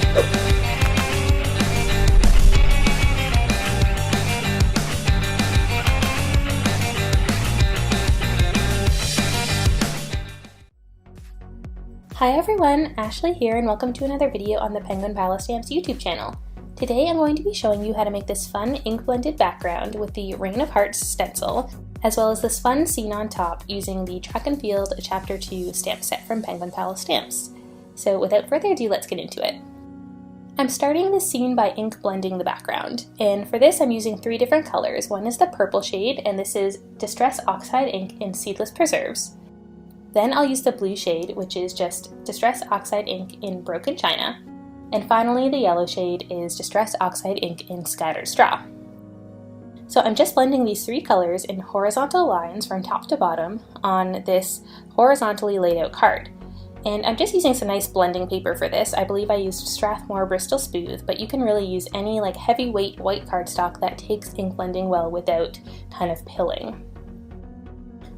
Hi everyone, Ashley here and welcome to another video on the Penguin Palace Stamps YouTube channel. Today I'm going to be showing you how to make this fun ink blended background with the Rain of Hearts stencil, as well as this fun scene on top using the Track and Field Chapter 2 stamp set from Penguin Palace Stamps. So without further ado, let's get into it. I'm starting this scene by ink blending the background, and for this I'm using 3 different colors. One is the purple shade, and this is Distress Oxide ink in Seedless Preserves. Then I'll use the blue shade, which is just Distress Oxide ink in Broken China. And finally, the yellow shade is Distress Oxide ink in Scattered Straw. So I'm just blending these 3 colors in horizontal lines from top to bottom on this horizontally laid out card. And I'm just using some nice blending paper for this. I believe I used Strathmore Bristol Smooth, but you can really use any heavyweight white cardstock that takes ink blending well without kind of pilling.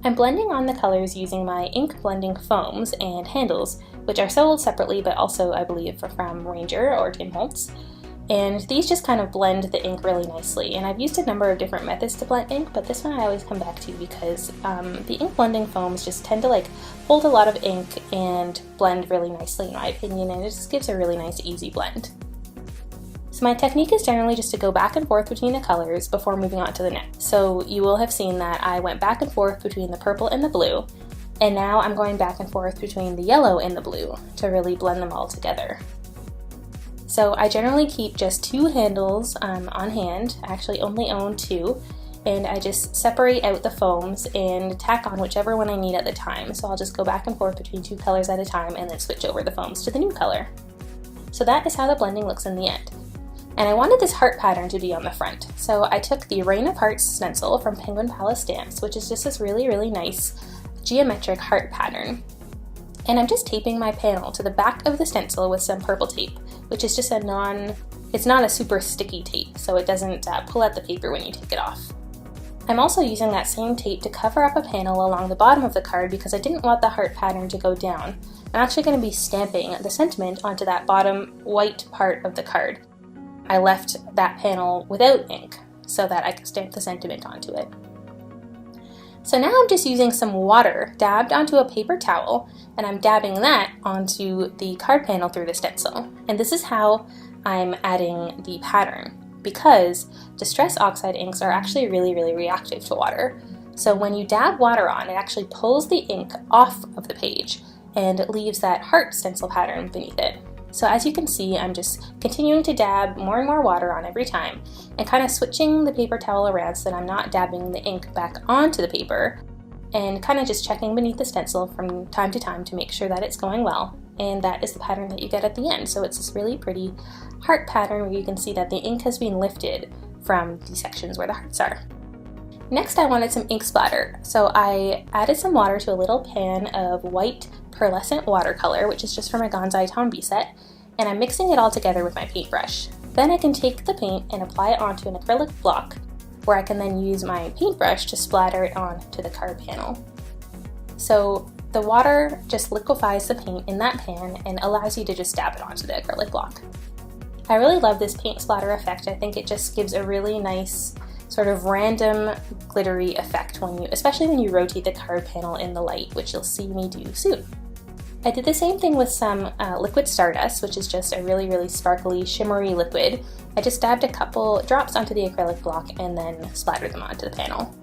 I'm blending on the colors using my ink blending foams and handles, which are sold separately but also I believe from Ranger or Tim Holtz. And these just kind of blend the ink really nicely. And I've used a number of different methods to blend ink, but this one I always come back to because the ink blending foams just tend to hold a lot of ink and blend really nicely in my opinion, and it just gives a really nice easy blend. So my technique is generally just to go back and forth between the colors before moving on to the next. So you will have seen that I went back and forth between the purple and the blue, and now I'm going back and forth between the yellow and the blue to really blend them all together. So I generally keep just 2 handles on hand. I actually only own 2, and I just separate out the foams and tack on whichever one I need at the time. So I'll just go back and forth between 2 colors at a time and then switch over the foams to the new color. So that is how the blending looks in the end. And I wanted this heart pattern to be on the front, so I took the Rain of Hearts stencil from Penguin Palace Stamps, which is just this really nice geometric heart pattern. And I'm just taping my panel to the back of the stencil with some purple tape, which is just it's not a super sticky tape, so it doesn't pull out the paper when you take it off. I'm also using that same tape to cover up a panel along the bottom of the card because I didn't want the heart pattern to go down. I'm actually going to be stamping the sentiment onto that bottom white part of the card. I left that panel without ink so that I could stamp the sentiment onto it. So now I'm just using some water dabbed onto a paper towel, and I'm dabbing that onto the card panel through the stencil. And this is how I'm adding the pattern, because Distress Oxide inks are actually really reactive to water. So when you dab water on, it actually pulls the ink off of the page and leaves that heart stencil pattern beneath it. So as you can see, I'm just continuing to dab more and more water on every time and kind of switching the paper towel around so that I'm not dabbing the ink back onto the paper, and kind of just checking beneath the stencil from time to time to make sure that it's going well. And that is the pattern that you get at the end. So it's this really pretty heart pattern where you can see that the ink has been lifted from the sections where the hearts are. Next, I wanted some ink splatter. So I added some water to a little pan of white pearlescent watercolor, which is just from a Gonzai Tombi set, and I'm mixing it all together with my paintbrush. Then I can take the paint and apply it onto an acrylic block, where I can then use my paintbrush to splatter it onto the card panel. So the water just liquefies the paint in that pan and allows you to just dab it onto the acrylic block. I really love this paint splatter effect. I think it just gives a really nice sort of random glittery effect especially when you rotate the card panel in the light, which you'll see me do soon. I did the same thing with some liquid stardust, which is just a really sparkly, shimmery liquid. I just dabbed a couple drops onto the acrylic block and then splattered them onto the panel.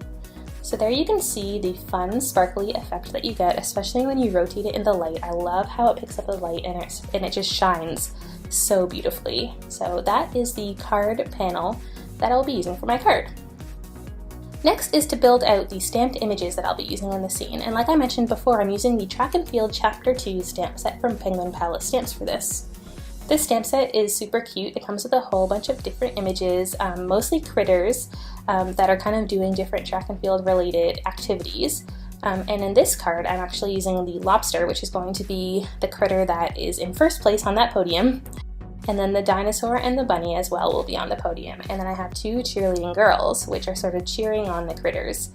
So there you can see the fun, sparkly effect that you get, especially when you rotate it in the light. I love how it picks up the light and it just shines so beautifully. So that is the card panel that I'll be using for my card. Next is to build out the stamped images that I'll be using in the scene, and like I mentioned before, I'm using the Track and Field Chapter 2 stamp set from Penguin Palace Stamps for this. This stamp set is super cute. It comes with a whole bunch of different images, mostly critters that are kind of doing different track and field related activities. And in this card, I'm actually using the lobster, which is going to be the critter that is in first place on that podium. And then the dinosaur and the bunny as well will be on the podium. And then I have 2 cheerleading girls, which are sort of cheering on the critters.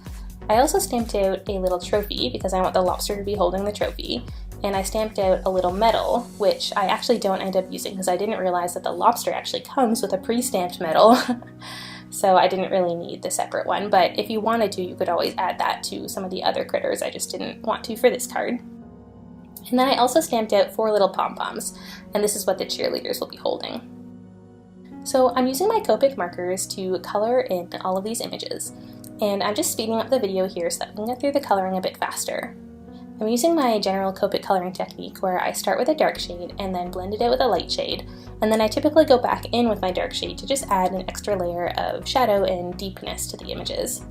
I also stamped out a little trophy because I want the lobster to be holding the trophy. and I stamped out a little medal, which I actually don't end up using because I didn't realize that the lobster actually comes with a pre-stamped medal. So I didn't really need the separate one, but if you wanted to, you could always add that to some of the other critters. I just didn't want to for this card. And then I also stamped out 4 little pom-poms, and this is what the cheerleaders will be holding. So I'm using my Copic markers to color in all of these images, and I'm just speeding up the video here so that we can get through the coloring a bit faster. I'm using my general Copic coloring technique where I start with a dark shade and then blend it out with a light shade, and then I typically go back in with my dark shade to just add an extra layer of shadow and deepness to the images.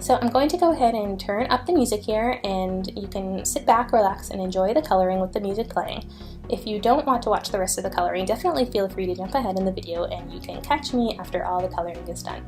So I'm going to go ahead and turn up the music here, and you can sit back, relax, and enjoy the coloring with the music playing. If you don't want to watch the rest of the coloring, definitely feel free to jump ahead in the video and you can catch me after all the coloring is done.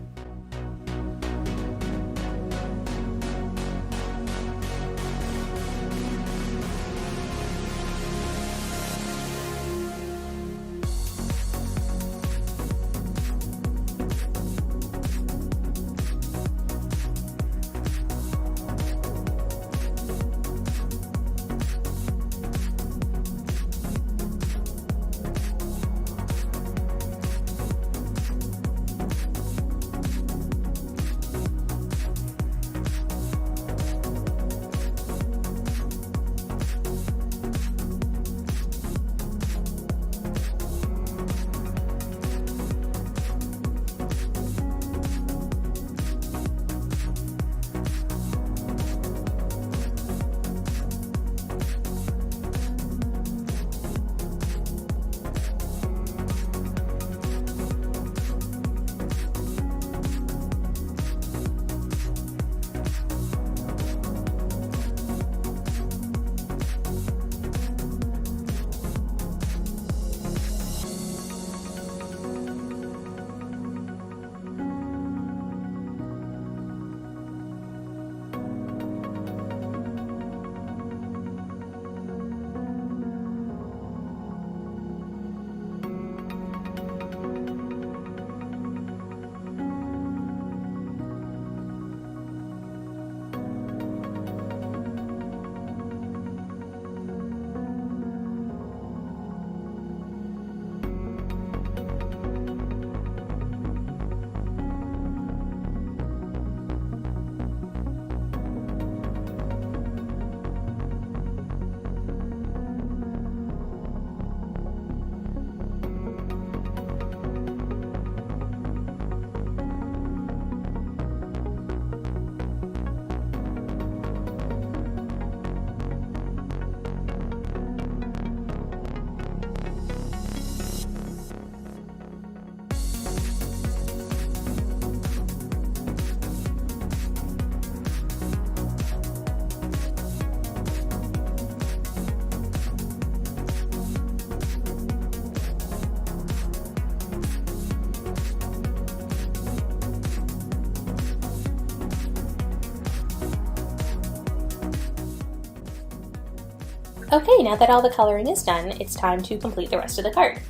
Okay, now that all the coloring is done, it's time to complete the rest of the card.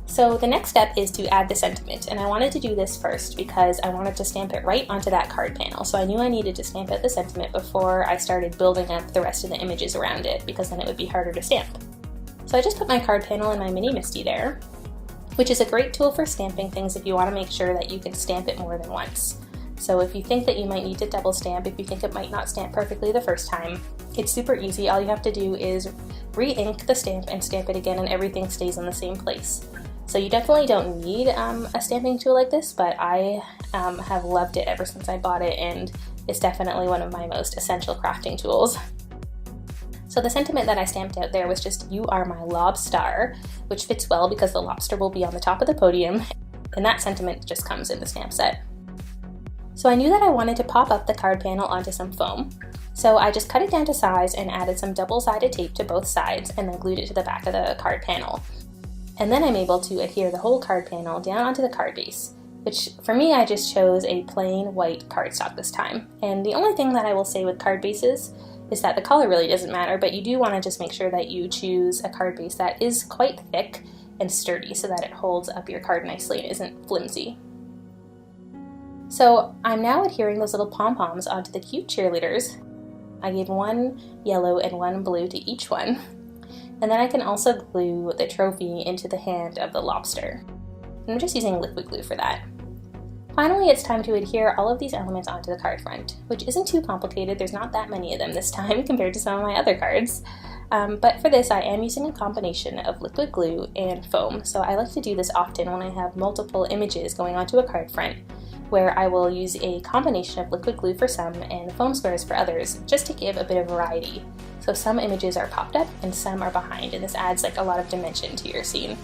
So the next step is to add the sentiment, and I wanted to do this first because I wanted to stamp it right onto that card panel, so I knew I needed to stamp out the sentiment before I started building up the rest of the images around it, because then it would be harder to stamp. So I just put my card panel and my mini MISTI there, which is a great tool for stamping things if you want to make sure that you can stamp it more than once. So if you think that you might need to double stamp, if you think it might not stamp perfectly the first time, it's super easy. All you have to do is re-ink the stamp and stamp it again, and everything stays in the same place. So you definitely don't need a stamping tool like this, but I have loved it ever since I bought it, and it's definitely one of my most essential crafting tools. So the sentiment that I stamped out there was just, "You are my lobstar," which fits well because the lobster will be on the top of the podium, and that sentiment just comes in the stamp set. So I knew that I wanted to pop up the card panel onto some foam. So I just cut it down to size and added some double-sided tape to both sides and then glued it to the back of the card panel. And then I'm able to adhere the whole card panel down onto the card base, which for me I just chose a plain white cardstock this time. And the only thing that I will say with card bases is that the color really doesn't matter, but you do want to just make sure that you choose a card base that is quite thick and sturdy so that it holds up your card nicely and isn't flimsy. So I'm now adhering those little pom-poms onto the cute cheerleaders. I gave one yellow and one blue to each one. And then I can also glue the trophy into the hand of the lobster. And I'm just using liquid glue for that. Finally, it's time to adhere all of these elements onto the card front, which isn't too complicated. There's not that many of them this time compared to some of my other cards. But for this, I am using a combination of liquid glue and foam. So I like to do this often when I have multiple images going onto a card front, where I will use a combination of liquid glue for some and foam squares for others, just to give a bit of variety. So some images are popped up and some are behind, and this adds like a lot of dimension to your scene.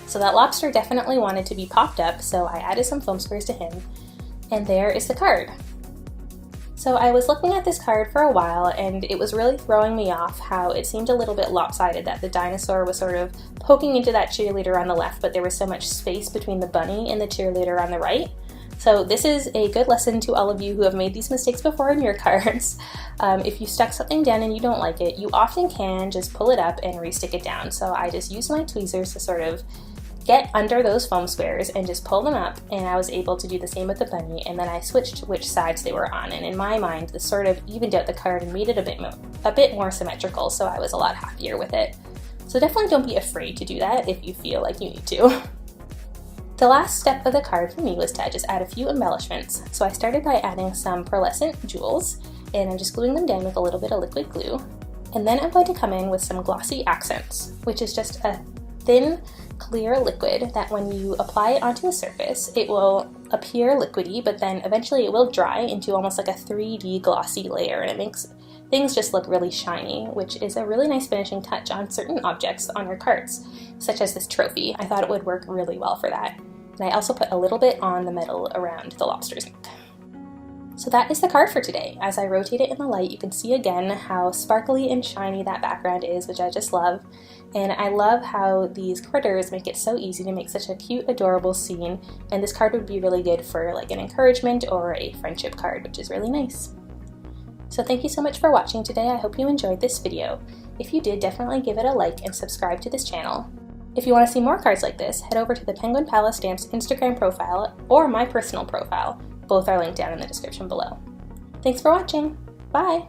So that lobster definitely wanted to be popped up, so I added some foam squares to him, and there is the card. So I was looking at this card for a while, and it was really throwing me off how it seemed a little bit lopsided, that the dinosaur was sort of poking into that cheerleader on the left, but there was so much space between the bunny and the cheerleader on the right. So this is a good lesson to all of you who have made these mistakes before in your cards. If you stuck something down and you don't like it, you often can just pull it up and restick it down. So I just used my tweezers to sort of get under those foam squares and just pull them up, and I was able to do the same with the bunny, and then I switched which sides they were on, and in my mind this sort of evened out the card and made it a bit more symmetrical, so I was a lot happier with it. So definitely don't be afraid to do that if you feel like you need to. The last step of the card for me was to just add a few embellishments. So I started by adding some pearlescent jewels, and I'm just gluing them down with a little bit of liquid glue. And then I'm going to come in with some glossy accents, which is just a thin, clear liquid that when you apply it onto the surface, it will appear liquidy, but then eventually it will dry into almost like a 3D glossy layer, and it makes things just look really shiny, which is a really nice finishing touch on certain objects on your cards, such as this trophy. I thought it would work really well for that. And I also put a little bit on the metal around the lobster's neck. So that is the card for today. As I rotate it in the light, you can see again how sparkly and shiny that background is, which I just love. And I love how these critters make it so easy to make such a cute, adorable scene. And this card would be really good for like an encouragement or a friendship card, which is really nice. So thank you so much for watching today. I hope you enjoyed this video. If you did, definitely give it a like and subscribe to this channel. If you want to see more cards like this, head over to the Penguin Palace Stamps Instagram profile or my personal profile. Both are linked down in the description below. Thanks for watching. Bye!